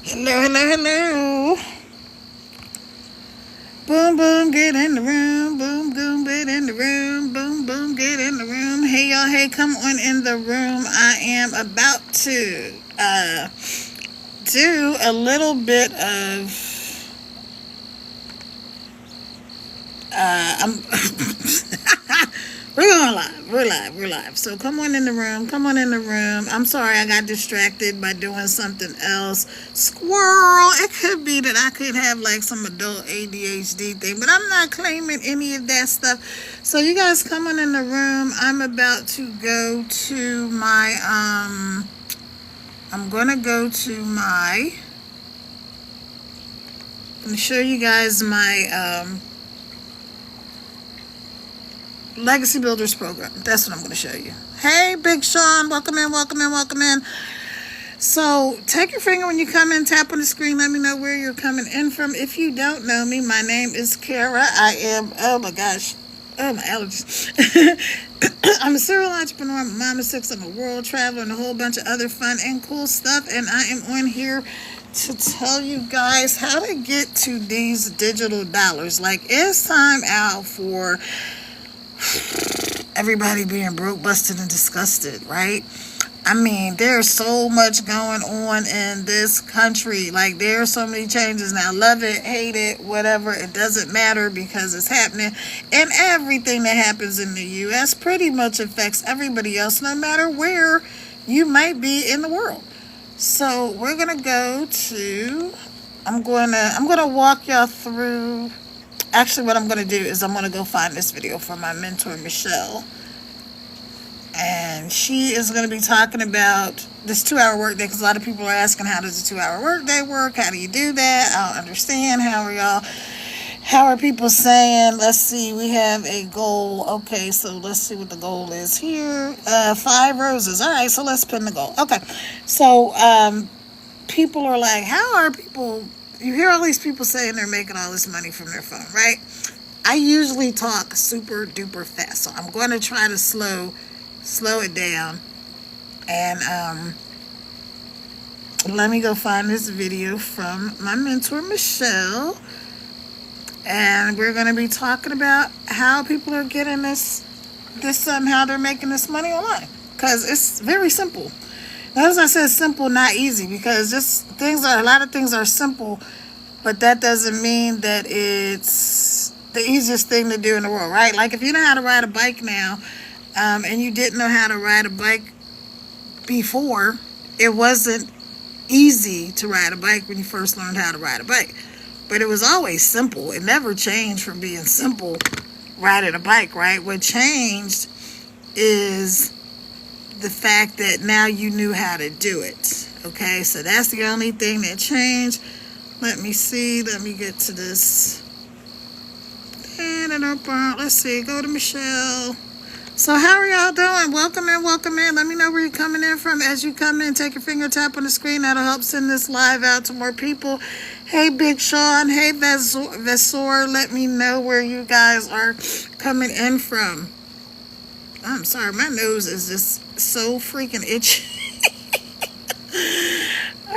Hello, hello, hello. Boom, boom, get in the room. Boom, boom, get in the room. Boom, boom, get in the room. Hey, y'all. Hey, come on in the room. I am about to do a little bit of. I'm. We're going live. We're live. We're live. So come on in the room. Come on in the room. I'm sorry I got distracted by doing something else. Squirrel. It could be that I could have like some adult ADHD thing, but I'm not claiming any of that stuff. So you guys come on in the room. I'm about to go to my I'm gonna go to my I'm gonna show you guys my Legacy Builders program. That's what I'm going to show you. Hey, Big Sean. Welcome in, welcome in, welcome in. So, take your finger when you come in, tap on the screen, let me know where you're coming in from. If you don't know me, my name is Kara. I am, oh my gosh, oh my allergies. I'm a serial entrepreneur, I'm a mom of six, I'm a world traveler, and a whole bunch of other fun and cool stuff. And I am on here to tell you guys how to get to these digital dollars. Like, it's time out for everybody being broke, busted, and disgusted, right? I mean, there's so much going on in this country. Like, there are so many changes now. Love it, hate it, whatever. It doesn't matter because it's happening. And everything that happens in the U.S. pretty much affects everybody else, no matter where you might be in the world. So we're going to go to... I'm going to walk y'all through... Actually, what I'm going to do is I'm going to go find this video from my mentor, Michelle. And she is going to be talking about this 2-hour workday, because a lot of people are asking, how does a 2-hour workday work? How do you do that? I don't understand. How are people saying, let's see, we have a goal. Okay, so let's see what the goal is here. 5 roses. All right, so let's pin the goal. Okay, so people are like, how are people... You hear all these people saying they're making all this money from their phone, right? I usually talk super duper fast, so I'm going to try to slow it down. And let me go find this video from my mentor, Michelle. And we're going to be talking about how people are getting this how they're making this money online. Because it's very simple. As I said, simple, not easy, because just a lot of things are simple, but that doesn't mean that it's the easiest thing to do in the world, right? Like, if you know how to ride a bike now, and you didn't know how to ride a bike before, it wasn't easy to ride a bike when you first learned how to ride a bike. But it was always simple. It never changed from being simple riding a bike, right? What changed is the fact that now you knew how to do it. Okay, so that's the only thing that changed. Let me see. Let me get to this. Let's see. Go to Michelle. So how are y'all doing? Welcome in, welcome in. Let me know where you're coming in from. As you come in, take your finger, tap on the screen. That'll help send this live out to more people. Hey, Big Sean. Hey, Vesor. Let me know where you guys are coming in from. I'm sorry, my nose is just so freaking itchy. All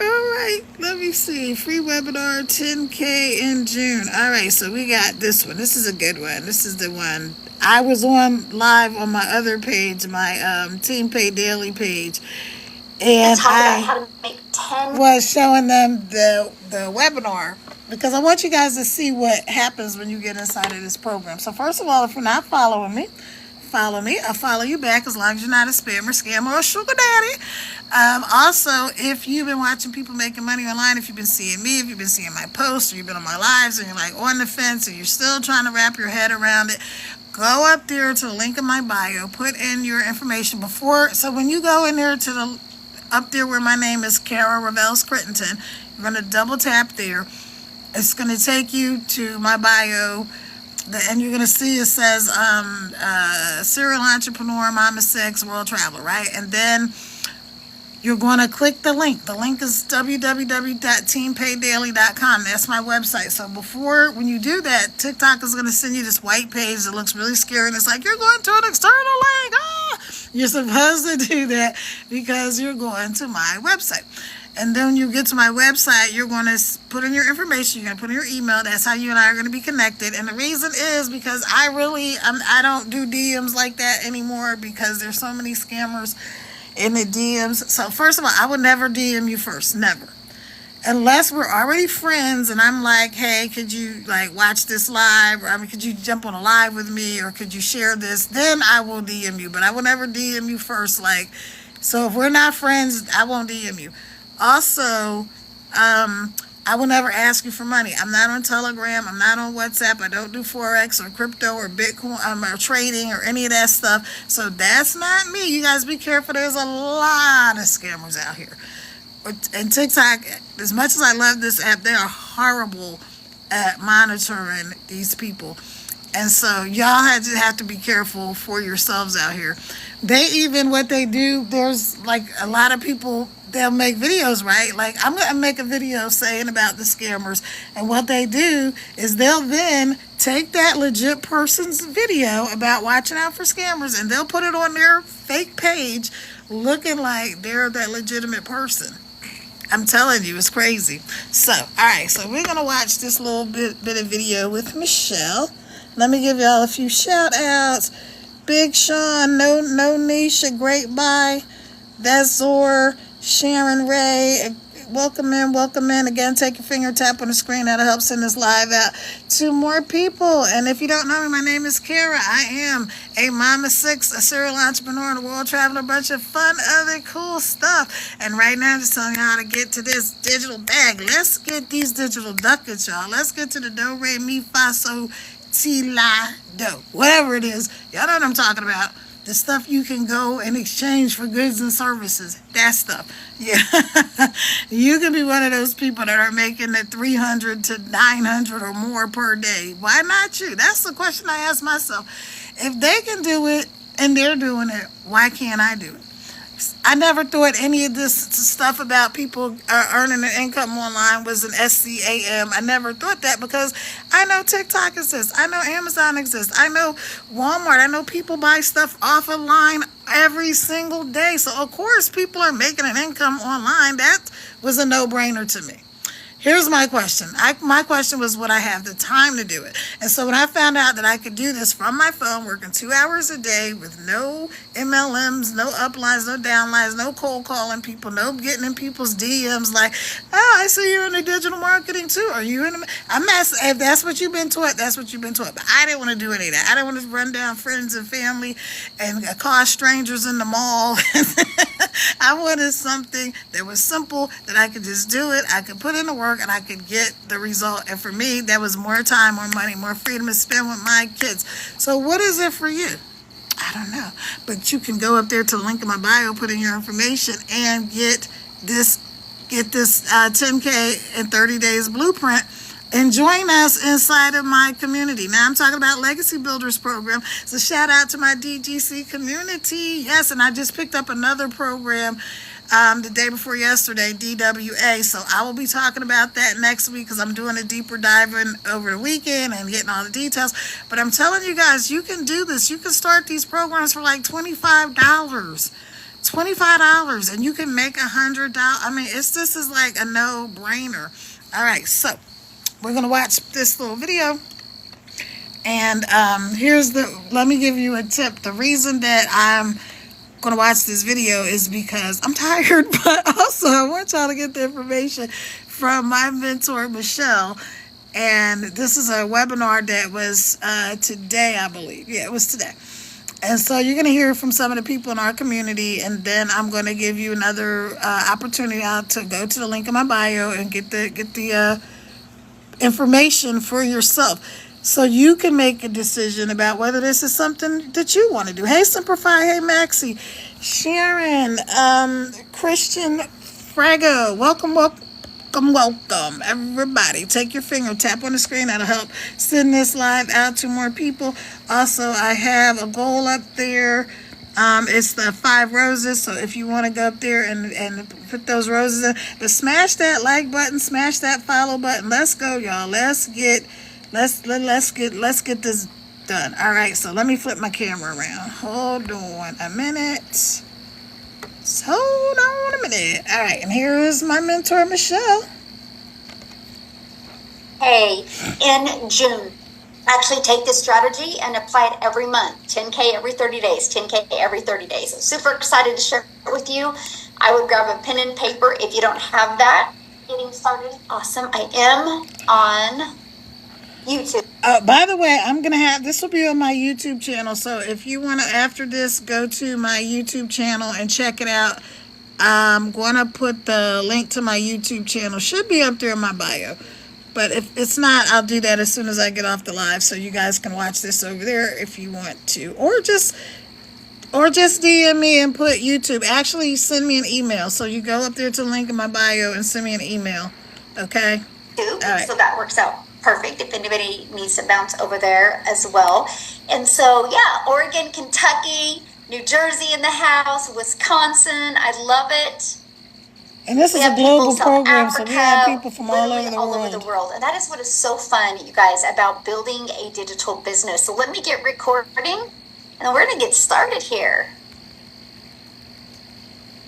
right, let me see. Free webinar, 10K in June. All right, so we got this one. This is a good one. This is the one. I was on live on my other page, my Team Pay Daily page, and I was showing them the webinar, because I want you guys to see what happens when you get inside of this program. So first of all, if you're not following me, follow me. I'll follow you back, as long as you're not a spammer, scammer, or sugar daddy. Also, if you've been watching people making money online, if you've been seeing me, if you've been seeing my posts, or you've been on my lives, and you're like on the fence, and you're still trying to wrap your head around it, go up there to the link in my bio, put in your information before. So when you go in there to up there where my name is Kara Reveles Crittenton, you're going to double tap there. It's going to take you to my bio. And you're going to see it says serial entrepreneur, mama six, world traveler, right? And then you're going to click the link. The link is www.teampaydaily.com. That's my website. So when you do that, TikTok is going to send you this white page that looks really scary, and it's like, you're going to an external link. You're supposed to do that because you're going to my website. And then when you get to my website, you're going to put in your information. You're going to put in your email. That's how you and I are going to be connected. And the reason is because I don't do DMs like that anymore because there's so many scammers in the DMs. So first of all, I would never DM you first. Never. Unless we're already friends and I'm like, hey, could you watch this live? Or could you jump on a live with me? Or could you share this? Then I will DM you. But I will never DM you first. So if we're not friends, I won't DM you. Also, I will never ask you for money. I'm not on Telegram. I'm not on WhatsApp. I don't do Forex or crypto or Bitcoin or trading or any of that stuff. So that's not me. You guys be careful. There's a lot of scammers out here. And TikTok, as much as I love this app, they are horrible at monitoring these people. And so y'all have to be careful for yourselves out here. What they do, there's a lot of people, they'll make videos, right? I'm going to make a video saying about the scammers. And what they do is they'll then take that legit person's video about watching out for scammers and they'll put it on their fake page looking like they're that legitimate person. I'm telling you, it's crazy. So, all right. So we're going to watch this little bit of video with Michelle. Let me give y'all a few shout outs. Big Sean, No Nisha, Great Bye, That's Zor, Sharon Ray, welcome in. Again, take your finger, tap on the screen. That'll help send this live out to more people. And if you don't know me, my name is Kara. I am a mama six, a serial entrepreneur, and a world traveler, a bunch of fun, other cool stuff. And right now, I'm just telling you how to get to this digital bag. Let's get these digital ducats, y'all. Let's get to the do, re, mi, fa, so, ti, la, do. Whatever it is. Y'all know what I'm talking about. The stuff you can go and exchange for goods and services. That stuff. Yeah. You can be one of those people that are making the 300 to 900 or more per day. Why not you? That's the question I ask myself. If they can do it and they're doing it, why can't I do it? I never thought any of this stuff about people earning an income online was an SCAM. I never thought that because I know TikTok exists. I know Amazon exists. I know Walmart. I know people buy stuff off of line every single day. So, of course, people are making an income online. That was a no-brainer to me. Here's my question. My question was, would I have the time to do it? And so when I found out that I could do this from my phone, working 2 hours a day with no MLMs, no uplines, no downlines, no cold calling people, no getting in people's DMs like, oh, I see you're in the digital marketing too. Are you in the... I'm asking, if that's what you've been taught, that's what you've been taught. But I didn't want to do any of that. I didn't want to run down friends and family and call strangers in the mall. I wanted something that was simple, that I could just do it. I could put in the work and I could get the result. And for me, that was more time, more money, more freedom to spend with my kids. So what is it for you? I don't know. But you can go up there to the link in my bio, put in your information, and get this 10K in 30 days blueprint and join us inside of my community. Now, I'm talking about Legacy Builders program. So shout out to my DGC community. Yes, and I just picked up another program the day before yesterday, DWA. So I will be talking about that next week because I'm doing a deeper dive in over the weekend and getting all the details. But I'm telling you guys, you can do this. You can start these programs for like $25. $25 and you can make $100. I mean, this is like a no-brainer. All right, so we're going to watch this little video. And let me give you a tip. The reason that I'm going to watch this video is because I'm tired, but also I want y'all to get the information from my mentor, Michelle. And this is a webinar that was today, I believe. Yeah, it was today. And so you're going to hear from some of the people in our community, and then I'm going to give you another opportunity to go to the link in my bio and get the information for yourself, so you can make a decision about whether this is something that you want to do. Hey, Simplify. Hey, Maxie, Sharon, Christian, Frago. Welcome, everybody. Take your finger, tap on the screen. That'll help send this live out to more people. Also, I have a goal up there It's the 5 roses. So if you want to go up there and put those roses in, but smash that like button, smash that follow button. Let's go, y'all. Let's get this done. All right. So let me flip my camera around. Hold on a minute. Hold on a minute. All right. And here is my mentor, Michelle. Hey, in June, actually take this strategy and apply it every month. 10K every 30 days, 10K every 30 days. I'm super excited to share it with you. I would grab a pen and paper if you don't have that. Getting started. Awesome. I am on YouTube. By the way, I'm going to have, this will be on my YouTube channel. So if you want to, after this, go to my YouTube channel and check it out. I'm going to put the link to my YouTube channel. Should be up there in my bio. But if it's not, I'll do that as soon as I get off the live, so you guys can watch this over there if you want to. Or just DM me and put YouTube. Actually, send me an email. So you go up there to the link in my bio and send me an email. Okay? All right. So that works out perfect if anybody needs to bounce over there as well. And so, yeah, Oregon, Kentucky, New Jersey in the house, Wisconsin. I love it. And this is a global program, so we have people from all over the world. And that is what is so fun, you guys, about building a digital business. So let me get recording, and we're going to get started here.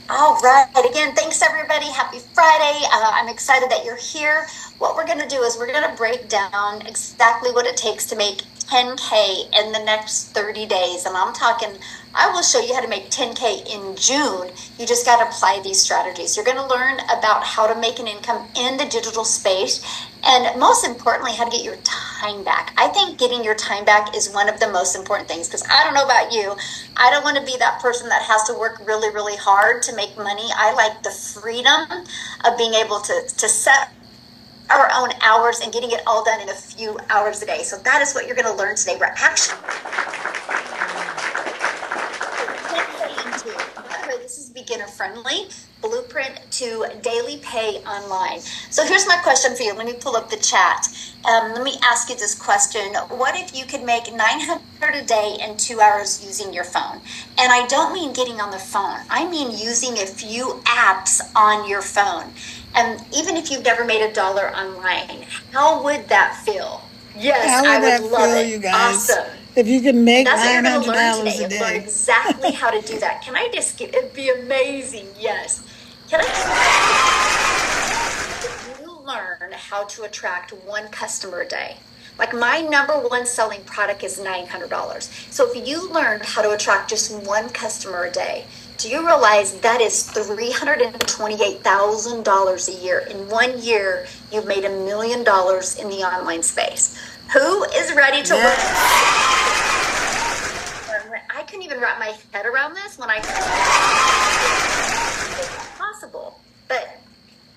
All right. Again, thanks, everybody. Happy Friday. I'm excited that you're here. What we're going to do is we're going to break down exactly what it takes to make 10K in the next 30 days. And I'm talking, I will show you how to make 10K in June. You just got to apply these strategies. You're going to learn about how to make an income in the digital space. And most importantly, how to get your time back. I think getting your time back is one of the most important things, because I don't know about you. I don't want to be that person that has to work really, really hard to make money. I like the freedom of being able to set our own hours and getting it all done in a few hours a day. So that is what you're going to learn today. We're actually, this is beginner friendly. Blueprint to daily pay online. So here's my question for you. Let me pull up the chat. Let me ask you this question. What if you could make $900 a day in 2 hours using your phone? And I don't mean getting on the phone. I mean using a few apps on your phone. And even if you've never made $1 online, how would that feel? Yes, I would love it. You guys? Awesome. If you can make $900 $900 a day. Learn exactly how to do that. Can I just get, it'd be amazing. Yes. Can I just, if you learn how to attract one customer a day, like my number one selling product is $900. So if you learned how to attract just one customer a day, do you realize that is $328,000 a year? In 1 year, you've made $1 million in the online space. Who is ready to learn? I couldn't even wrap my head around this when I it's possible. But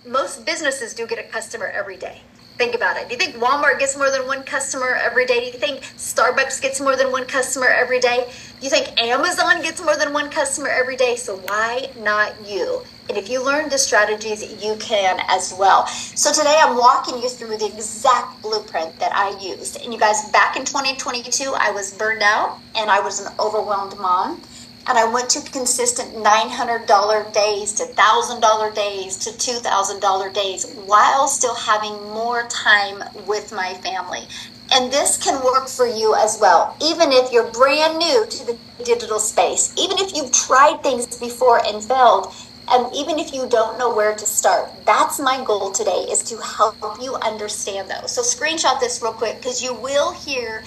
most businesses do get a customer every day. Think about it. Do you think Walmart gets more than one customer every day? Do you think Starbucks gets more than one customer every day? Do you think Amazon gets more than one customer every day? So why not you? And if you learn the strategies, you can as well. So today I'm walking you through the exact blueprint that I used. And you guys, back in 2022, I was burned out and I was an overwhelmed mom. And I went to consistent $900 days to $1,000 days to $2,000 days while still having more time with my family. And this can work for you as well, even if you're brand new to the digital space, even if you've tried things before and failed, and even if you don't know where to start. That's my goal today, is to help you understand those. So screenshot this real quick, because you will hear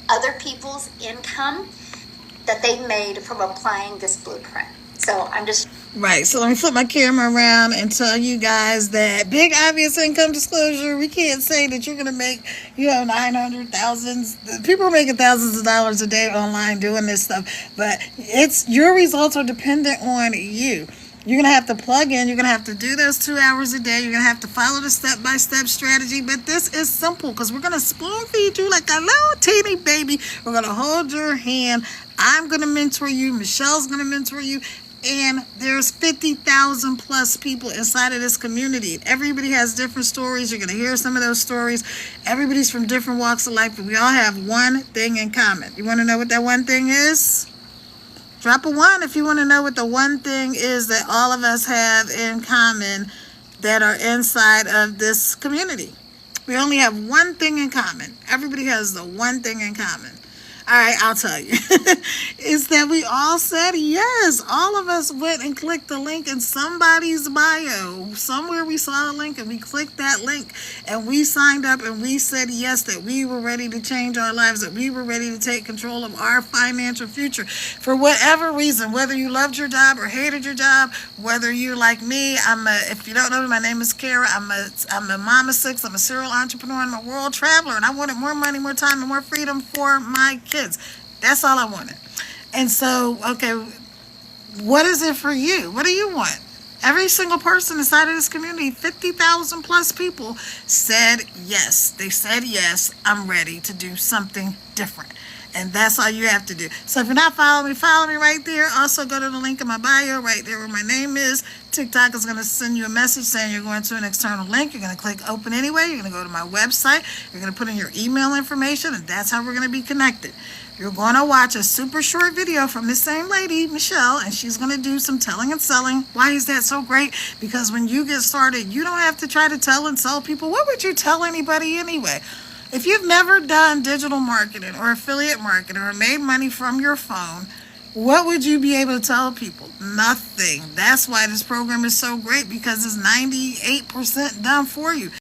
other people's income that they've made from applying this blueprint. So I'm just... Right, so let me flip my camera around and tell you guys that big obvious income disclosure. We can't say that you're going to make, 900,000. People are making thousands of dollars a day online doing this stuff, but your results are dependent on you. You're going to have to plug in. You're going to have to do those 2 hours a day. You're going to have to follow the step-by-step strategy. But this is simple, because we're going to spoon feed you like a little teeny baby. We're going to hold your hand. I'm going to mentor you. Michelle's going to mentor you. And there's 50,000 plus people inside of this community. Everybody has different stories. You're going to hear some of those stories. Everybody's from different walks of life, but we all have one thing in common. You want to know what that one thing is? Drop a 1 if you want to know what the one thing is that all of us have in common that are inside of this community. We only have one thing in common. Everybody has the one thing in common. All right, I'll tell you. Is that we all said yes. All of us went and clicked the link in somebody's bio. Somewhere we saw a link and we clicked that link and we signed up and we said yes, that we were ready to change our lives, that we were ready to take control of our financial future. For whatever reason, whether you loved your job or hated your job, whether you're like me, if you don't know me, my name is Kara. I'm a mom of 6. I'm a serial entrepreneur. I'm a world traveler, and I wanted more money, more time, and more freedom for my kids. That's all I wanted. And so, okay, what is it for you? What do you want? Every single person inside of this community, 50,000 plus people, said yes. They said yes, I'm ready to do something different. And that's all you have to do. So if you're not following me, follow me right there. Also go to the link in my bio right there where my name is. TikTok is going to send you a message saying you're going to an external link. You're going to click open anyway. You're going to go to my website. You're going to put in your email information, and that's how we're going to be connected. You're going to watch a super short video from this same lady, Michelle, and she's going to do some telling and selling. Why is that so great? Because when you get started, you don't have to try to tell and sell people. What would you tell anybody anyway? If you've never done digital marketing or affiliate marketing or made money from your phone, what would you be able to tell people? Nothing. That's why this program is so great, because it's 98% done for you.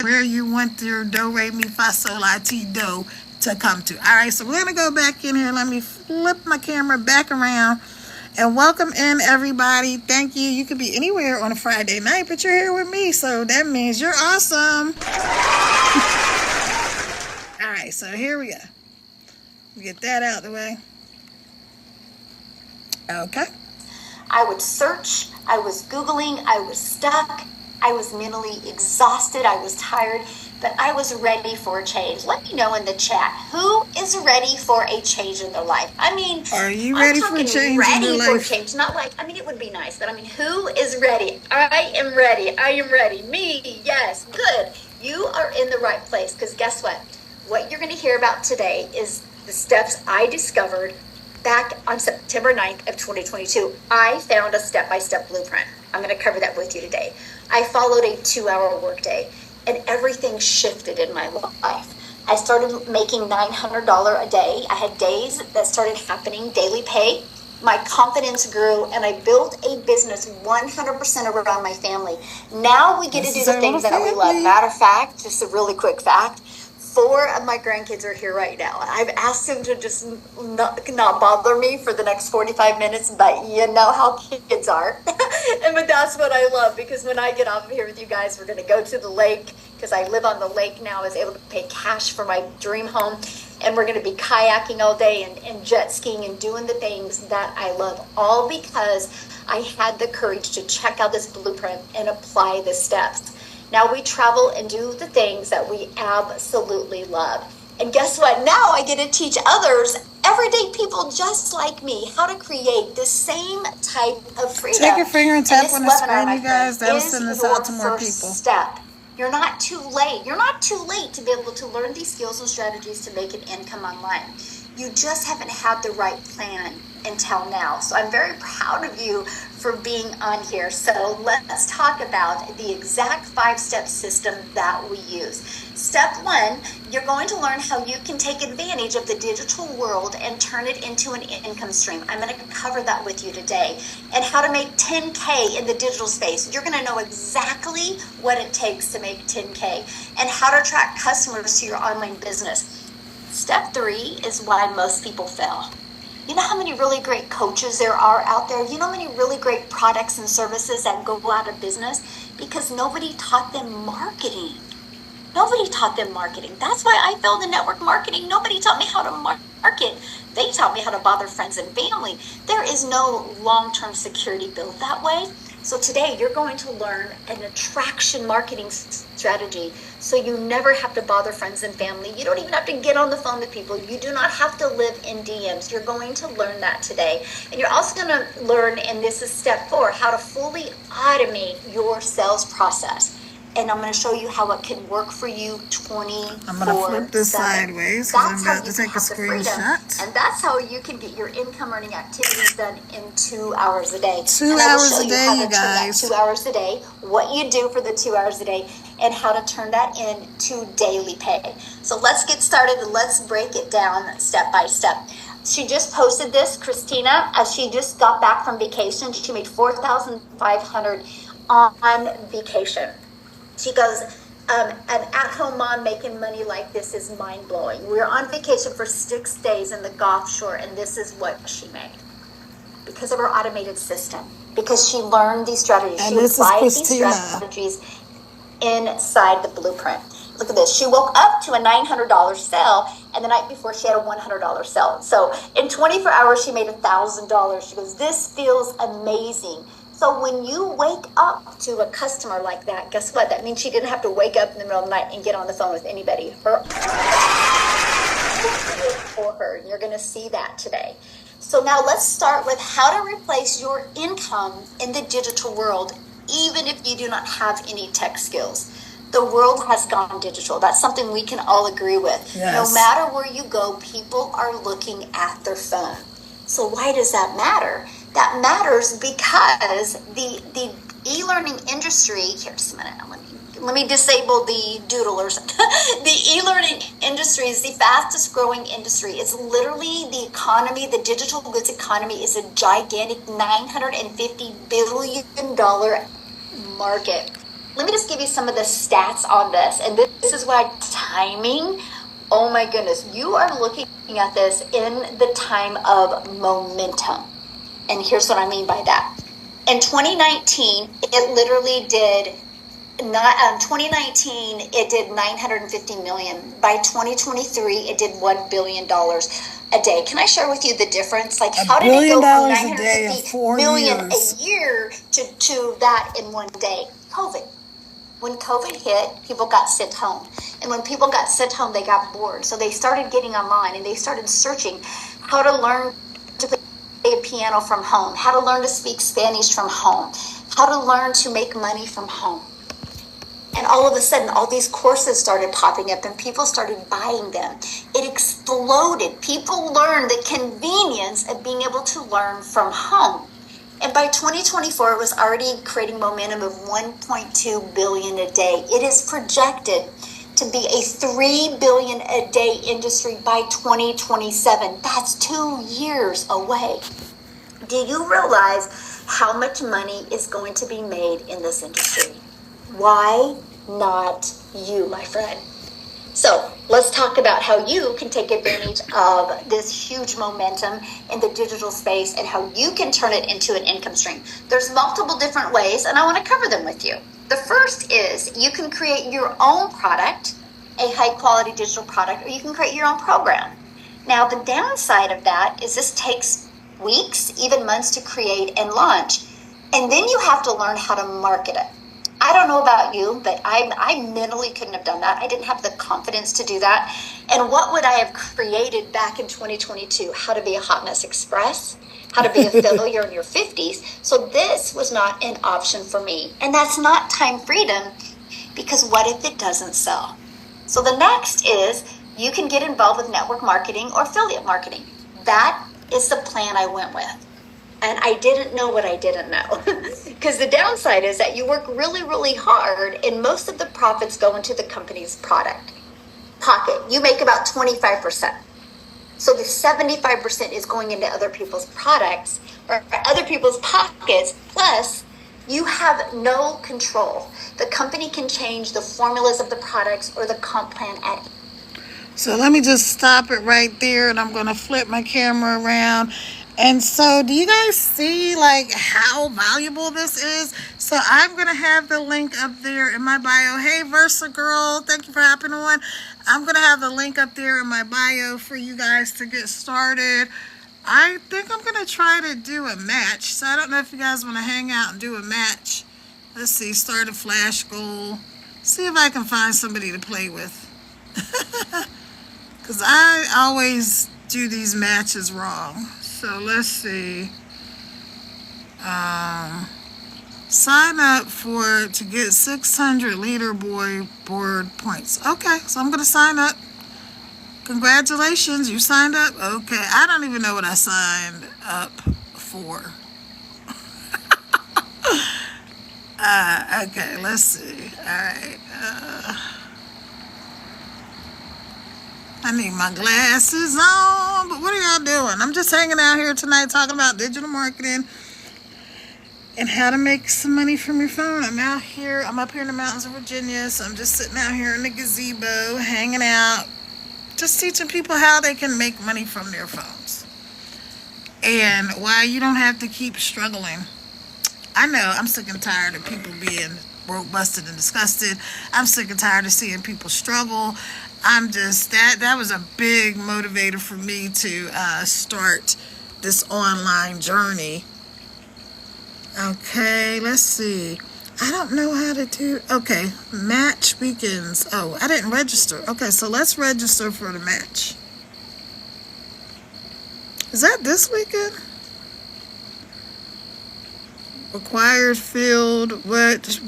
Where you want your do, re, mi, fa, sol, la, ti, do to come to. All right, so we're going to go back in here. Let me flip my camera back around and welcome in everybody. Thank you. You could be anywhere on a Friday night, but you're here with me, so that means you're awesome. All right, so here we go. Get that out of the way. Okay. I would search, I was Googling, I was stuck, I was mentally exhausted, I was tired, but I was ready for a change. Let me know in the chat, who is ready for a change in their life? I mean, are you ready for a change in your life? For a change, not like, I mean, it would be nice, but I mean, who is ready? I am ready. I am ready. Me, yes, good. You are in the right place, because guess what? What you're going to hear about today is the steps I discovered back on September 9th of 2022. I found a step-by-step blueprint. I'm going to cover that with you today. I followed a 2-hour workday, and everything shifted in my life. I started making $900 a day. I had days that started happening, daily pay. My confidence grew, and I built a business 100% around my family. Now we get to do the things that we love. Matter of fact, just a really quick fact, 4 of my grandkids are here right now. I've asked them to just not bother me for the next 45 minutes, but you know how kids are. But that's what I love, because when I get off of here with you guys, we're going to go to the lake, because I live on the lake now. I was able to pay cash for my dream home, and we're going to be kayaking all day and jet skiing and doing the things that I love, all because I had the courage to check out this blueprint and apply the steps. Now we travel and do the things that we absolutely love. And guess what? Now I get to teach others, everyday people just like me, how to create the same type of freedom. Take your finger and tap on the screen, you guys. That'll send this out to more people. Step. You're not too late. You're not too late to be able to learn these skills and strategies to make an income online. You just haven't had the right plan until now. So I'm very proud of you for being on here. So let's talk about the exact 5-step system that we use. Step 1, you're going to learn how you can take advantage of the digital world and turn it into an income stream. I'm going to cover that with you today. And how to make 10K in the digital space. You're going to know exactly what it takes to make 10K and how to attract customers to your online business. Step 3 is why most people fail. You know how many really great coaches there are out there? You know how many really great products and services that go out of business? Because nobody taught them marketing. Nobody taught them marketing. That's why I failed in network marketing. Nobody taught me how to market. They taught me how to bother friends and family. There is no long-term security built that way. So today you're going to learn an attraction marketing strategy so you never have to bother friends and family. You don't even have to get on the phone with people. You do not have to live in DMs. You're going to learn that today. And you're also going to learn, and this is step 4, how to fully automate your sales process. and I'm going to show you how it can work for you 24/7. I'm going to flip this sideways because I'm That's how about to you take a have the freedom, screenshot. and that's how you can get your income earning activities done in 2 hours a day. 2 And I will hours show a you day, how to you turn that guys. 2 hours a day, what you do for the 2 hours a day, and how to turn that into daily pay. So let's get started and let's break it down step by step. She just posted this, Christina, as she just got back from vacation. She made $4,500 on vacation. She goes, an at-home mom making money like this is mind-blowing. We were on vacation for 6 days in the Gulf Shore, and this is what she made because of her automated system. Because she learned these strategies. And she this is applied these Christina. strategies inside the blueprint. Look at this. She woke up to a $900 sale, and the night before she had a $100 sale. So in 24 hours, she made $1,000. She goes, this feels amazing. So when you wake up to a customer like that, guess what? That means she didn't have to wake up in the middle of the night and get on the phone with anybody. For her. You're going to see that today. So now let's start with how to replace your income in the digital world, even if you do not have any tech skills. The world has gone digital. That's something we can all agree with. Yes. No matter where you go, people are looking at their phone. So why does that matter? That matters because the e-learning industry, here, just a minute, let me disable the doodlers. The e-learning industry is the fastest growing industry. It's literally the economy, the digital goods economy is a gigantic $950 billion market. Let me just give you some of the stats on this. And this is why timing, oh my goodness, you are looking at this in the time of momentum. And here's what I mean by that. In 2019, it literally did 2019, it did 950 million. By 2023, it did $1 billion a day. Can I share with you the difference? Like, how did it go from 950 million a year to that in one day? COVID. When COVID hit, people got sent home. And when people got sent home, they got bored. So they started getting online and they started searching how to learn to play a piano from home, how to learn to speak Spanish from home, how to learn to make money from home. And all of a sudden, all these courses started popping up and people started buying them. It exploded. People learned the convenience of being able to learn from home. And by 2024, it was already creating momentum of 1.2 billion a day. It is projected to be a 3 billion a day industry by 2027. That's 2 years away. Do you realize how much money is going to be made in this industry? Why not you, my friend? So let's talk about how you can take advantage of this huge momentum in the digital space and how you can turn it into an income stream. There's multiple different ways, and I want to cover them with you. The first is you can create your own product, a high quality digital product, or you can create your own program. Now, the downside of that is this takes weeks, even months to create and launch. And then you have to learn how to market it. I don't know about you, but I mentally couldn't have done that. I didn't have the confidence to do that. And what would I have created back in 2022? How to be a Hot Mess Express, how to be a failure in your 50s. So this was not an option for me. And that's not time freedom, because what if it doesn't sell? So the next is you can get involved with network marketing or affiliate marketing. That is the plan I went with. And I didn't know what I didn't know. Because the downside is that you work really, really hard and most of the profits go into the company's product pocket. You make about 25%. So the 75% is going into other people's products or other people's pockets. Plus, you have no control. The company can change the formulas of the products or the comp plan at. So let me just stop it right there, and I'm going to flip my camera around. And so do you guys see like how valuable this is? So I'm going to have the link up there in my bio. Hey, Versa girl, thank you for hopping on. I'm going to have the link up there in my bio for you guys to get started. I think I'm going to try to do a match. So I don't know if you guys want to hang out and do a match. Let's see, start a flash goal. See if I can find somebody to play with. Because I always do these matches wrong. So let's see. Sign up to get 600 leaderboard points. Okay, so I'm gonna sign up. Congratulations, you signed up. Okay, I don't even know what I signed up for. Okay, let's see. All right. I need my glasses on, but what are y'all doing? I'm just hanging out here tonight talking about digital marketing and how to make some money from your phone. I'm up here in the mountains of Virginia, so I'm just sitting out here in the gazebo, hanging out, just teaching people how they can make money from their phones and why you don't have to keep struggling. I know I'm sick and tired of people being broke, busted, and disgusted. I'm sick and tired of seeing people struggle. I'm just, that was a big motivator for me to start this online journey. Okay, let's see. I don't know how to do, okay, match weekends. Oh, I didn't register. Okay, so let's register for the match. Is that this weekend? Required field. Which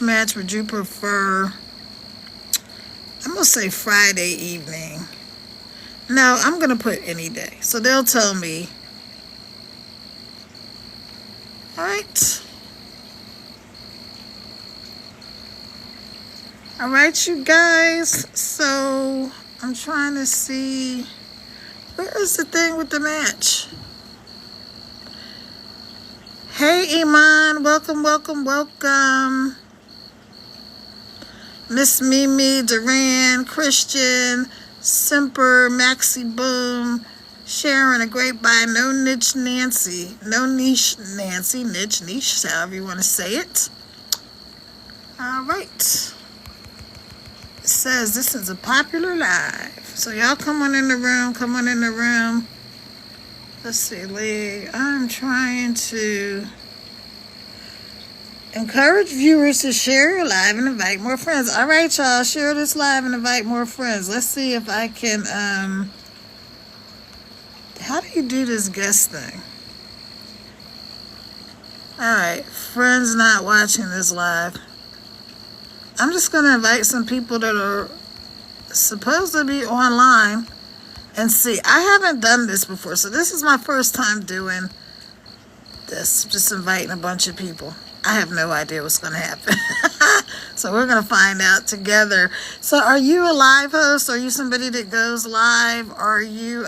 match would you prefer? I'm gonna say Friday evening. No, I'm gonna put any day. So they'll tell me. Alright. Alright, you guys. So I'm trying to see, where is the thing with the match? Hey Iman, welcome. Miss Mimi, Duran, Christian, Simper, Maxi Boom, Sharon, A Great Buy, No Niche Nancy, niche, however you want to say it. All right. It says this is a popular live. So y'all come on in the room. Let's see, Lee. I'm trying to encourage viewers to share your live and invite more friends. All right, y'all, share this live and invite more friends. Let's see if I can, how do you do this guest thing? All right, friends not watching this live. I'm just going to invite some people that are supposed to be online and see. I haven't done this before, so this is my first time doing this, just inviting a bunch of people. I have no idea what's going to happen. So we're going to find out together. So are you a live host? Are you somebody that goes live? Are you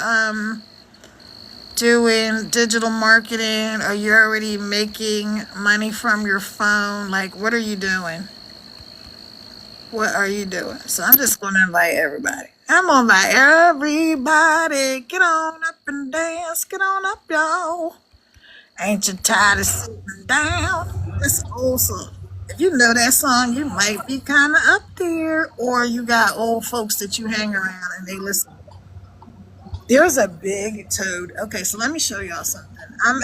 doing digital marketing? Are you already making money from your phone? Like, what are you doing? What are you doing? So I'm just going to invite everybody. I'm going to invite everybody. Get on up and dance. Get on up, y'all. Ain't you tired of sitting down? It's an old song. If you know that song, you might be kind of up there. Or you got old folks that you hang around and they listen. There's a big toad. Okay, so let me show y'all something. I'm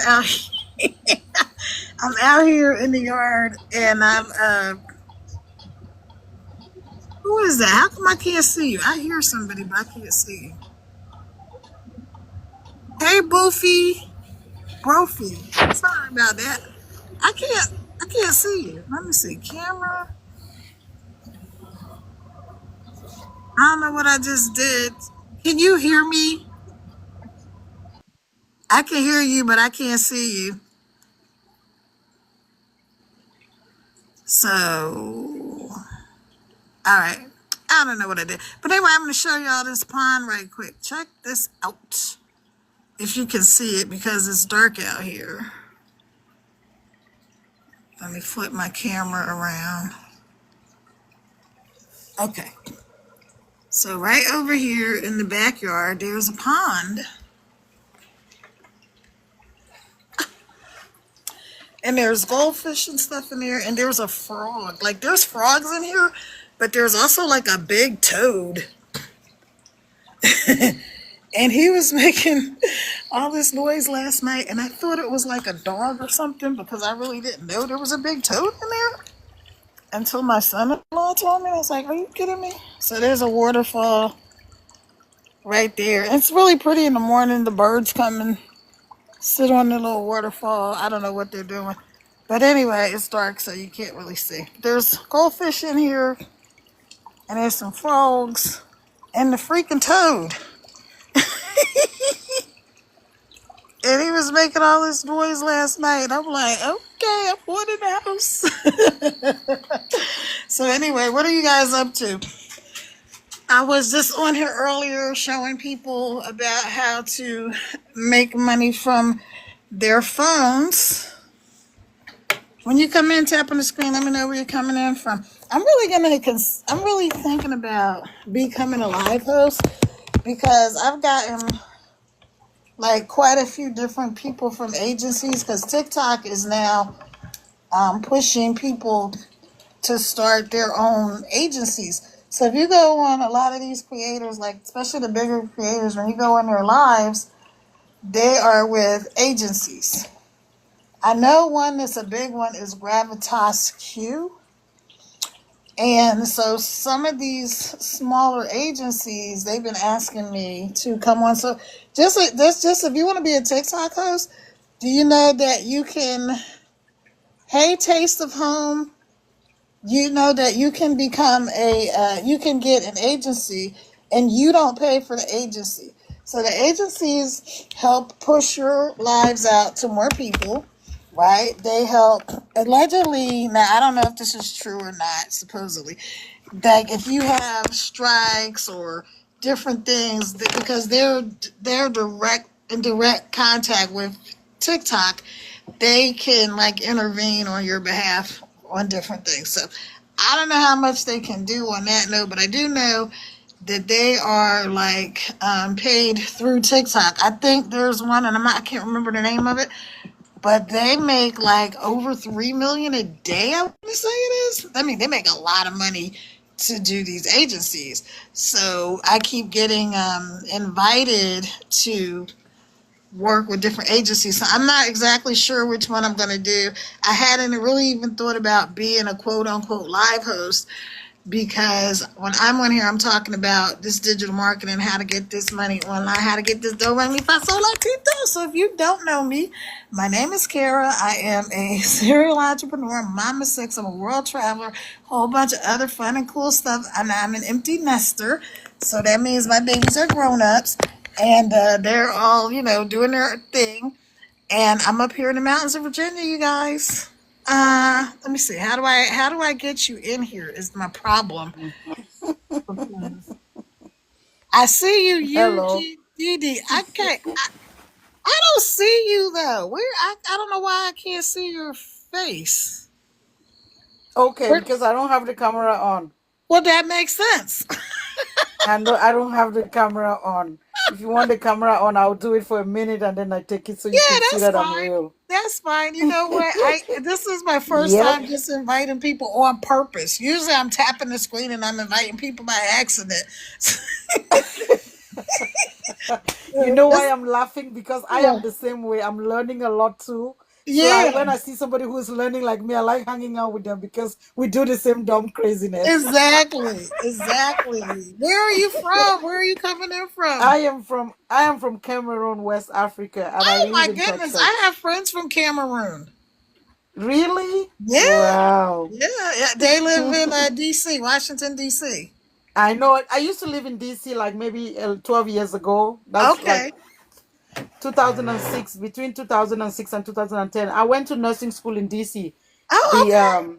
out here in the yard, and who is that? How come I can't see you? I hear somebody, but I can't see you. Hey, Brophy. Sorry about that. I can't see you. Let me see. Camera. I don't know what I just did. Can you hear me? I can hear you, but I can't see you. So, all right. I don't know what I did. But anyway, I'm going to show y'all this pond right quick. Check this out. If you can see it, because it's dark out here. Let me flip my camera around. Okay. So right over here in the backyard, there's a pond. And there's goldfish and stuff in there, and there's a frog. Like, there's frogs in here, but there's also like a big toad. And he was making all this noise last night, and I thought it was like a dog or something, because I really didn't know there was a big toad in there until my son-in-law told me. I was like, are you kidding me? So there's a waterfall right there. It's really pretty in the morning. The birds come and sit on the little waterfall. I don't know what they're doing. But anyway, it's dark, so you can't really see. There's goldfish in here, and there's some frogs, and the freaking toad. And he was making all this noise last night. I'm like, okay, I'm going in the house. So anyway, what are you guys up to? I was just on here earlier showing people about how to make money from their phones. When you come in, tap on the screen. Let me know where you're coming in from. I'm really thinking about becoming a live host because I've gotten like quite a few different people from agencies because TikTok is now pushing people to start their own agencies. So if you go on a lot of these creators, like especially the bigger creators, when you go in their lives, they are with agencies. I know one that's a big one is Gravitas Q. And so some of these smaller agencies, they've been asking me to come on. So just if you want to be a TikTok host, do you know that you can, hey, Taste of Home, you know that you can become you can get an agency and you don't pay for the agency. So the agencies help push your lives out to more people, right? They help, allegedly, now I don't know if this is true or not, supposedly, like if you have strikes or different things, because they're direct contact with TikTok, they can like intervene on your behalf on different things. So I don't know how much they can do on that note, but I do know that they are like paid through TikTok. I think there's one, and I can't remember the name of it, but they make like over 3 million a day. I want to say it is. I mean, they make a lot of money to do these agencies. So I keep getting invited to work with different agencies. So I'm not exactly sure which one I'm going to do. I hadn't really even thought about being a quote unquote live host because when I'm on here, I'm talking about this digital marketing, how to get this money online, how to get this dough money fasolatito. So if you don't know me, my name is Kara. I am a serial entrepreneur, mama six. I'm a world traveler, a whole bunch of other fun and cool stuff. And I'm an empty nester. So that means my babies are grown ups and they're all, doing their thing. And I'm up here in the mountains of Virginia, you guys. Let me see. How do I get you in here is my problem. I see you, Hello. UGDD. I don't see you though. I don't know why I can't see your face. Okay, Where, because I don't have the camera on. well, that makes sense. And I don't have the camera on. If you want the camera on, I'll do it for a minute and then I take it so you Yeah, can see that's that I'm fine. real. That's fine. You know what? I This is my first Yep. time just inviting people on purpose. Usually I'm tapping the screen and I'm inviting people by accident. You know why This- I'm laughing? Because I yeah. am the same way. I'm learning a lot too. So Yeah. when I see somebody who's learning like me, I like hanging out with them because we do the same dumb craziness. Exactly. Exactly. Where are you from? Where are you coming in from? I am from Cameroon, West Africa, and I Oh live my in goodness. I have Texas. friends from Cameroon. Really? Yeah. Wow. Yeah. They live in DC, Washington, DC. I know it. I used to live in DC like maybe 12 years ago. That's like Okay. 2006, between 2006 and 2010. I went to nursing school in DC. Oh, The okay.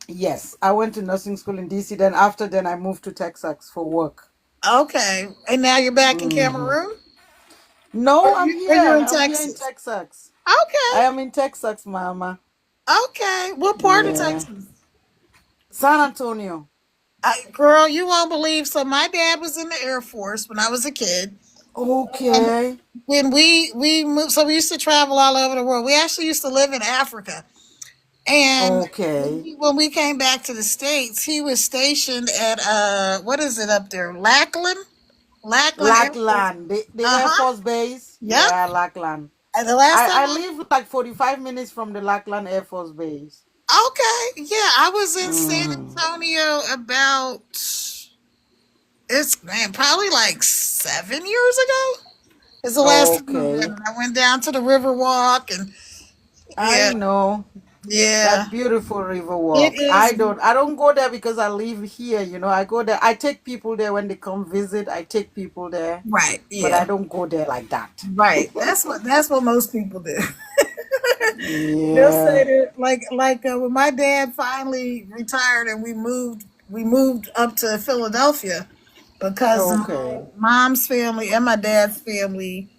Yes, I went to nursing school in DC. Then I moved to Texas for work. Okay. And now you're back in hmm Cameroon? No, I'm Or you're here. in I'm here in Texas? Texas. I Okay. am in Texas, Mama. Okay. What part of Yeah. Texas? San Antonio. Girl, you won't believe. So my dad was in the Air Force when I was a kid. And Okay. when we moved, so we used to travel all over the world. We actually used to live in Africa. And Okay. when we came back to the States, he was stationed at what is it up there? Lackland Air Force. Lackland. The Air Uh-huh. Force Base. Yep. Yeah, Lackland. And the last time I live like 45 minutes from the Lackland Air Force Base. okay, yeah, I was in San hmm Antonio about it's man, probably like 7 years ago. It's the last time I Okay. went. I went down to the River Walk and I yeah, know. Yeah. That beautiful river It walk. is. I don't go there because I live here, you know. I go there. I take people there when they come visit. I take people there, Right. but I Yeah. don't go there like that. Right. That's what most people do. They'll say Yeah. that when my dad finally retired and we moved up to Philadelphia because my Okay. mom's family and my dad's family,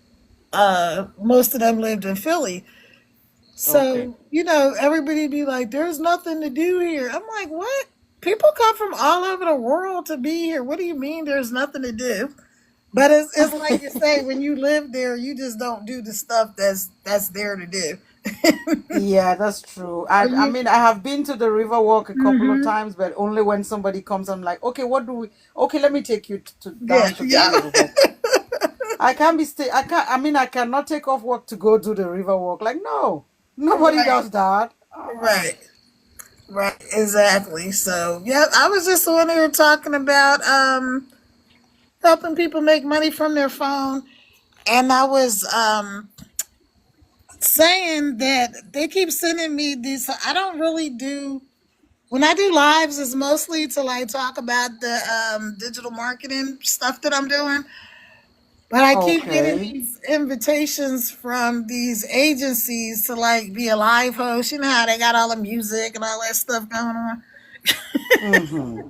most of them lived in Philly. Okay. So, everybody be like, there's nothing to do here. I'm like, what? People come from all over the world to be here. What do you mean there's nothing to do? But it's like you say, when you live there, you just don't do the stuff that's there to do. Yeah, that's true. I You- mean, I have been to the river walk a couple of Mhm. times, but only when somebody comes, I'm like, okay, what do we? Okay, let me take you Yeah, down to the yeah. river walk. I can't be stay. I can't. I mean, I cannot take off work to go do the river walk. Like, no, nobody Right, does that. Uh-uh. right, right. Exactly. So, yeah, I was just on here talking about helping people make money from their phone, and I was saying that they keep sending me these. I don't really do when I do lives. It's mostly to like talk about the digital marketing stuff that I'm doing. But I keep getting Okay. these invitations from these agencies to like be a live host. You know how they got all the music and all that stuff going on. Mm-hmm.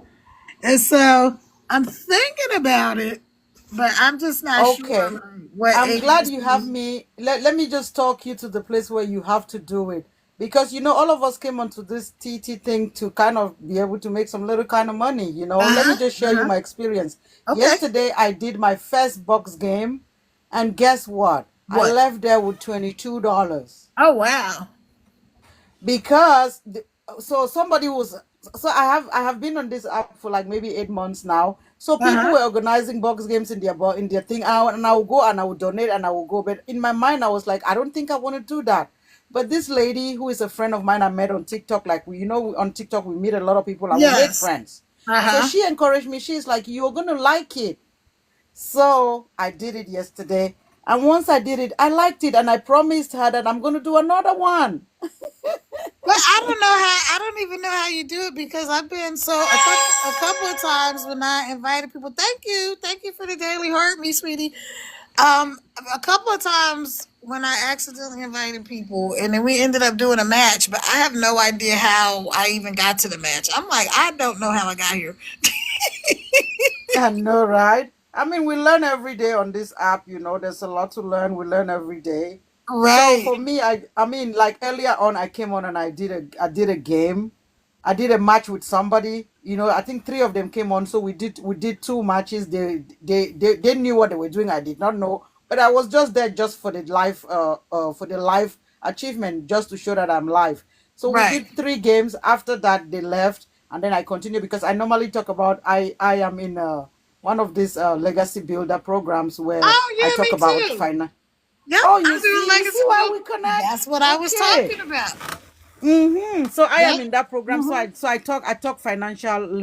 And so I'm thinking about it, but I'm just not sure Okay. like, what I'm glad you have agency. me. Let me just talk you to the place where you have to do it. Because, all of us came onto this TT thing to kind of be able to make some little kind of money. Let me Uh-huh. just share you Uh-huh. my experience. Okay. Yesterday, I did my first box game. And guess what? I What? left there with $22. Oh wow. Because so somebody was so I have been on this app for like maybe 8 months now. So people Uh-huh. were organizing box games in their thing, and I will go and I will donate and I will go. But in my mind, I was like, I don't think I want to do that. But this lady who is a friend of mine, I met on TikTok. Like on TikTok we meet a lot of people and we make Yes. friends. So Uh-huh. she encouraged me. She's like, you're gonna like it. So I did it yesterday. And once I did it, I liked it, and I promised her that I'm going to do another one. But I don't even know how you do it because I've been a couple of times when I invited people. Thank you for the daily heart, me sweetie. Um, a couple of times when I accidentally invited people and then we ended up doing a match, but I have no idea how I even got to the match. I'm like, I don't know how I got here. I know, right? I mean, we learn every day on this app, there's a lot to learn. We learn every day. So Right. for me, I mean, like earlier on, I came on and I did a game. I did a match with somebody. I think three of them came on, so we did two matches. They knew what they were doing. I did not know, but I was just there just for the live achievement, just to show that I'm live. So we Right. did three games. After that, they left, and then I continue because I normally talk about I am in one of these legacy builder programs where Oh I yeah, talk me about too. finance. Yep, Oh, you I'm doing see, legacy why build. we connect? That's what I was Okay. talking about. So I am Yep. in that program. So Hmm. I talk financial.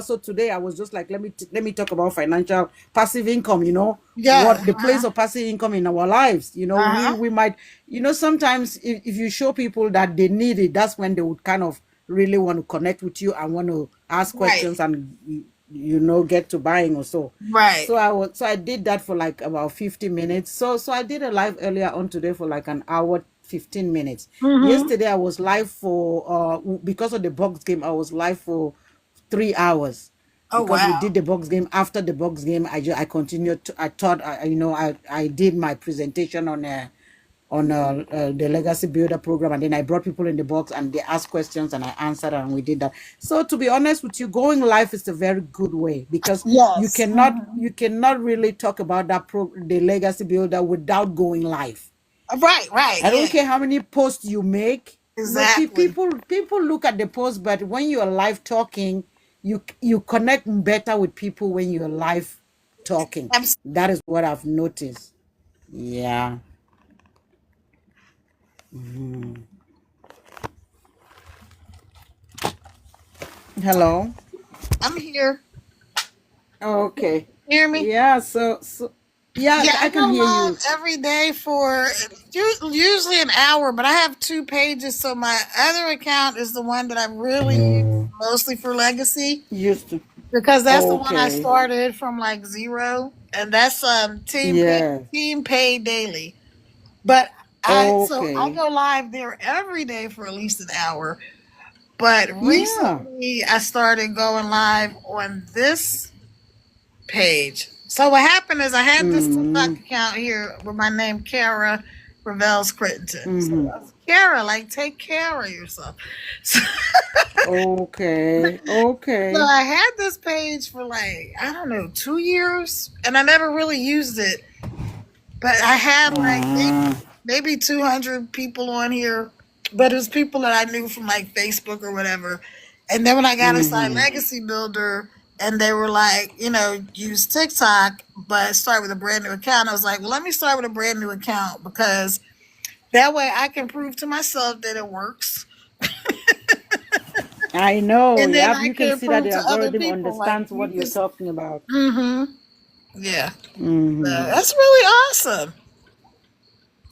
So today I was just like, let me talk about financial passive income. Yeah. What the place of passive income in our lives. We Uh-huh. we might. Sometimes if you show people that they need it, that's when they would kind of really want to connect with you and want to ask Right. questions and get to buying or so. Right. So I did that for like about 50 minutes. So I did a live earlier on today for like an hour 15 minutes. Mm-hmm. Yesterday I was live for because of the box game, I was live for 3 hours Oh because we wow. did the box game. After the box game, I continued I thought I did my presentation on the legacy builder program, and then I brought people in the box and they asked questions and I answered and we did that. So to be honest with you, going live is a very good way because you Yes. cannot Mhm. you cannot really talk about the legacy builder without going live. Right, right, I don't yeah. care how many posts you make. Exactly. People look at the post, but when you are live talking, you connect better with people when you're live talking. Abs- That is what I've noticed. Yeah. Hello. I'm here. Okay. Hear me? Yeah. So. Yeah, Yeah, I I can go hear live you. every day for usually an hour, but I have 2 pages. So my other account is the one that I really use mostly for legacy Used to. because that's the one I Okay. started from like zero, and that's Yeah. team paid daily. But I Okay. go live there every day for at least an hour. But Yeah. recently I started going live on this page. So what happened is I had this Mm. TikTok account here with my name Kara Revels Crittenton. So Mm-hmm. I was, Kara, like take care of yourself. So, Okay. so Okay. I had this page for like I don't know 2 years, and I never really used it. But I had like Ah. maybe 200 people on here, but it was people that I knew from like Facebook or whatever. And then when I got inside Mm-hmm. Legacy Builder, and they were like, use TikTok, but start with a brand new account. I was like, well, let me start with a brand new account because that way I can prove to myself that it works. I know. And then Yep. I You can can see that prove the to other algorithm people, like, understands you what you're can. talking about. Mm-hmm. Yeah. Mm-hmm. That's really awesome.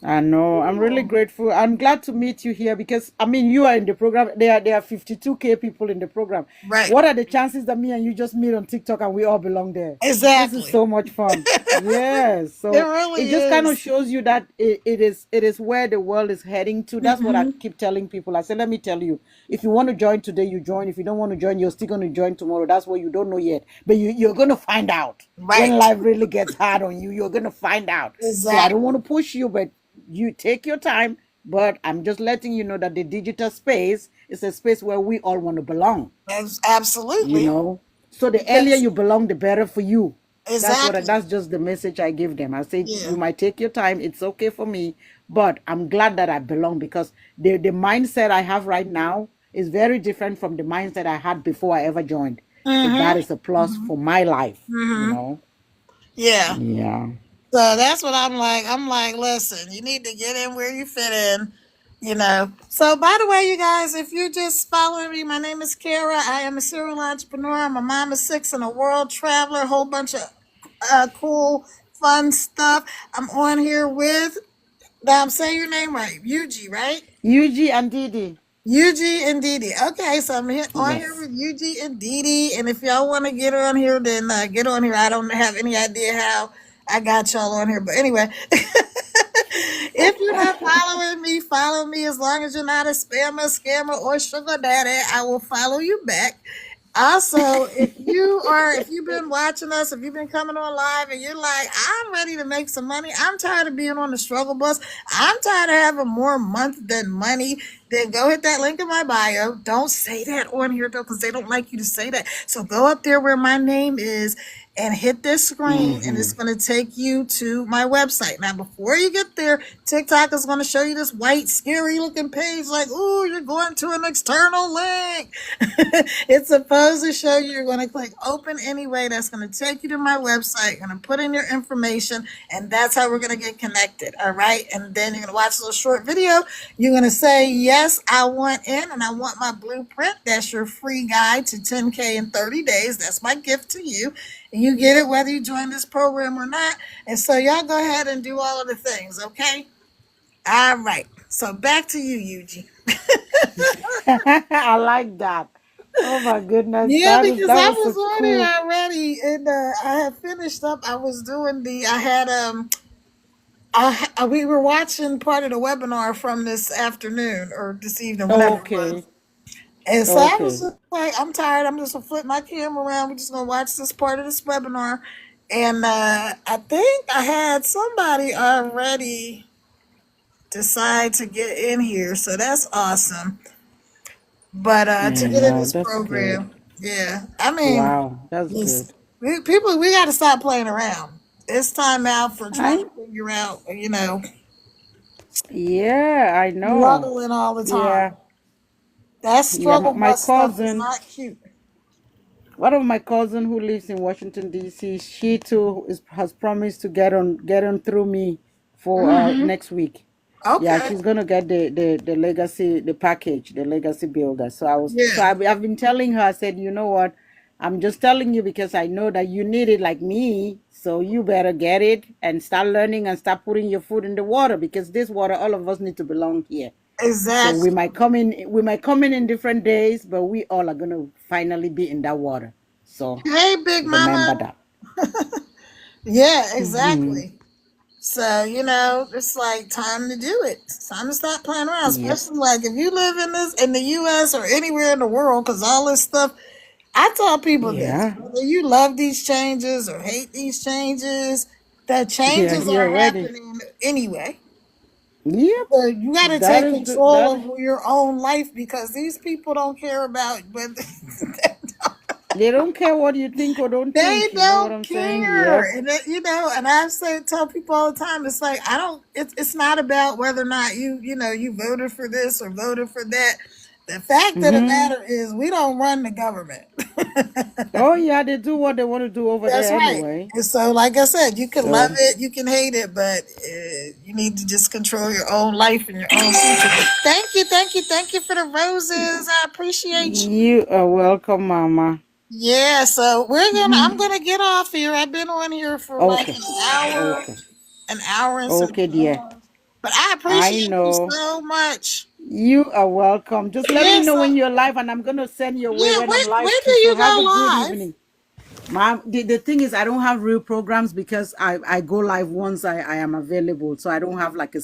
I know. I'm really Cool. grateful. I'm glad to meet you here because I mean you are in the program. There are 52K people in the program. Right. What are the chances that me and you just meet on TikTok and we all belong there? This is Exactly. so much fun. Yes. It So really it just kind of is. shows you that it is where the world is heading to. That's what I Mm-hmm. keep telling people. I said, let me tell you, if you want to join today, you join. If you don't want to join, you're still going to join tomorrow. That's what you don't know yet. But you're going to find out when Right. life really gets hard on you. You're going to find out. So I don't Exactly. want to push you, but you take your time, but I'm just letting you know that the digital space is a space where we all want to belong, you Absolutely. know. So the earlier Because you belong, the better for you. exactly. That's just the message I give them. I say Yeah. you might take your time, it's okay for me, but I'm glad that I belong because the mindset I have right now is very different from the mindset I had before I ever joined. So that Mm-hmm. is a plus Mm-hmm. for my life, you Mm-hmm. know. Yeah. Yeah. So that's what I'm like. I'm like, listen, you need to get in where you fit in. So by the way, you guys, if you're just following me, my name is Kara. I am a serial entrepreneur. I'm a mom of six and a world traveler, a whole bunch of cool, fun stuff. I'm on here with, now I'm saying your name right, Yuji, right? UG and Didi. Yuji and Didi. Okay, so on here Yes. with Yuji and Didi. And if y'all want to get on here, then get on here. I don't have any idea how I got y'all on here. But anyway, if you're not following me, follow me. As long as you're not a spammer, scammer, or sugar daddy, I will follow you back. Also, if you've been watching us, if you've been coming on live and you're like, I'm ready to make some money, I'm tired of being on the struggle bus, I'm tired of having more month than money, then go hit that link in my bio. Don't say that on here though, because they don't like you to say that. So go up there where my name is and hit this screen, and Mm-hmm. it's going to take you to my website. Now, before you get there, TikTok is going to show you this white, scary looking page like, ooh, you're going to an external link. It's supposed to show you're going to click open anyway. That's going to take you to my website. Going to put in your information, and that's how we're going to get connected. All right. And then you're going to watch a little short video. You're going to say, yes, I want in, and I want my blueprint. That's your free guide to 10K in 30 days. That's my gift to you. And you get it whether you join this program or not. And so y'all go ahead and do all of the things. Okay. All right. So back to you, Yuji. I like that. Oh my goodness, Yeah, because that I was was so on here cool. already, and I had finished up. I was doing I had we were watching part of the webinar from this afternoon or this evening, whatever it was. Okay, And so I was okay. just like, I'm tired. I'm just gonna flip my camera around. We're just gonna watch this part of this webinar. And I think I had somebody already decide to get in here, so that's awesome. But to Yeah, get in no, this that's good. program, yeah, I mean, Wow, that's listen, good. we got to stop playing around. It's time out for trying I to figure out, Yeah, I know. struggling all the time. Yeah, That yeah. struggle My bus stuff is cousin, not cute. one of my cousin who lives in Washington D.C., she too has promised to get on through me for Hmm. next week. Yeah, Okay. she's gonna get the legacy the package, the legacy builder. So Yeah. I've been telling her. I said, you know what? I'm just telling you because I know that you need it like me. So you better get it and start learning and start putting your foot in the water because this water, all of us need to belong here. So Exactly. we might come in different days, but we all are gonna finally be in that water. So Hey, Big remember Mama. that. Yeah, Hmm. exactly. So, it's like time to do it. It's time to stop playing around, Yep. especially like if you live in the US or anywhere in the world, because all this stuff, I tell people this, Yeah. whether you love these changes or hate these changes, the Yeah. changes are You're ready. happening anyway. Yep. So you got to That take is the control that. of your own life because these people don't care about whether They don't care what you think or don't they think. You know what don't I'm saying? care. Yep. And and I tell people all the time, it's like I don't it's not about whether or not you voted for this or voted for that. The fact of the Hmm. matter is we don't run the government. Oh yeah, they do what they want to do over That's there right. anyway. And so, like I said, you can love So it, you can hate it, but you need to just control your own life and your own future. Thank you, thank you, thank you for the roses. I appreciate you. you are welcome, Mama. Yeah, so I'm gonna get off here. I've been on here for like Okay. Okay. an hour and some Okay, dear. change. But I I appreciate you know. so much. You are welcome. Just let me Yeah, know so when you're live, and I'm gonna send your way yeah, when I'm when live do too. So you have go a good live? evening. Mom, the thing is, I don't have real programs because I go live once I am available. So I don't have like a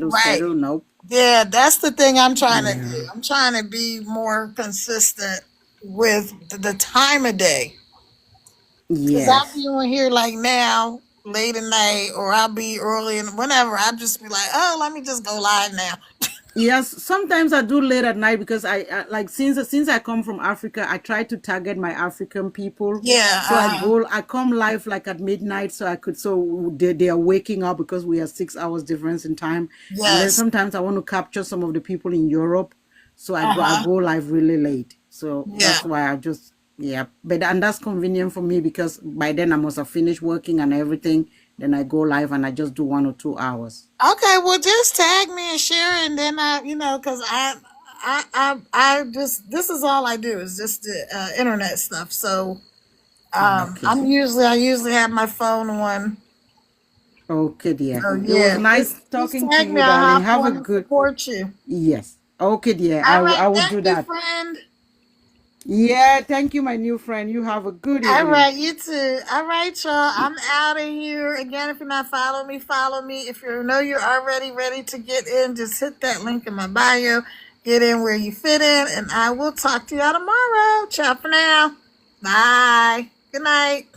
Right. schedule. Nope. Yeah, that's the thing I'm trying to do. Yeah. I'm trying to be more consistent with the time of day. Because I'll Yes. be on here like now, late at night, or I'll be early and whenever. I'll just be like, oh, let me just go live now. Yes, sometimes I do late at night because I like since I come from Africa, I try to target my African people. Yeah, So I come live like at midnight so I could so they are waking up because we are 6 hours difference in time. And then yes. sometimes I want to capture some of the people in Europe. So I Uh-huh. go live really late. So Yeah. that's why I just yeah. But and that's convenient for me because by then I must have finished working and everything. Then I go live and I just do 1 or 2 hours. Okay, well, just tag me and share, and then because I just this is all I do is just the internet stuff. So Okay. I usually have my phone on. Okay, dear. So It was yeah, nice just talking to tag me. you, I'll darling. hop Have a on and good support you. yes. Okay, dear. All right, I will thank do you, that. friend. Yeah, thank you, my new friend. You have a good All evening. right, you too. All right, y'all. I'm out of here. Again, if you're not following me, follow me. If you know you're already ready to get in, just hit that link in my bio. Get in where you fit in, and I will talk to y'all tomorrow. Ciao for now. Bye. Good night.